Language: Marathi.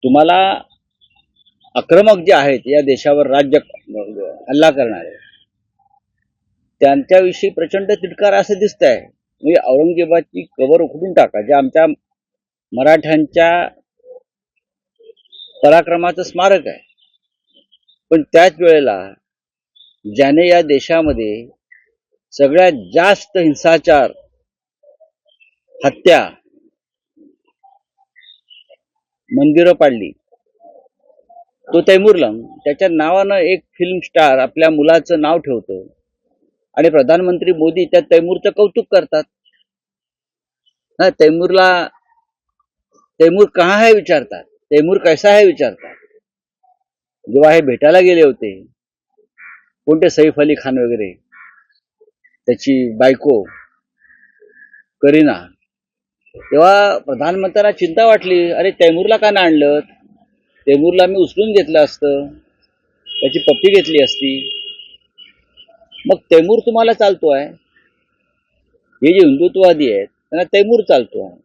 तुम्हाला आक्रमक जे आहेत या देशावर राज्य हल्ला करणारे त्यांच्याविषयी प्रचंड तिटकार असं दिसत आहे. म्हणजे औरंगजेबाची कबर उखडून टाका, जे आमच्या मराठ्यांच्या पराक्रमाचं स्मारक आहे. पण त्याच वेळेला ज्याने या देशामध्ये सगळ्यात जास्त हिंसाचार, हत्या, मंदिरं पाडली, तो तैमूरलंग, त्याच्या नावानं एक फिल्म स्टार आपल्या मुलाचं नाव ठेवतो आणि प्रधानमंत्री मोदी त्या तैमूरचं कौतुक करतात. तैमूर कहाँ है विचारतात, तैमूर कैसा है विचारतात. जेव्हा हे भेटायला गेले होते कोणते सैफ अली खान वगैरे, त्याची बायको करीना, तेव्हा प्रधानमंत्र्यांना चिंता वाटली, अरे तैमूरला का नाही आणलं, तैमूरला मी उचलून घेतलं असतं, त्याची पप्पी घेतली असती. मग तैमूर तुम्हाला चालतो आहे, हे जे हिंदुत्ववादी आहेत त्यांना तैमूर चालतो आहे.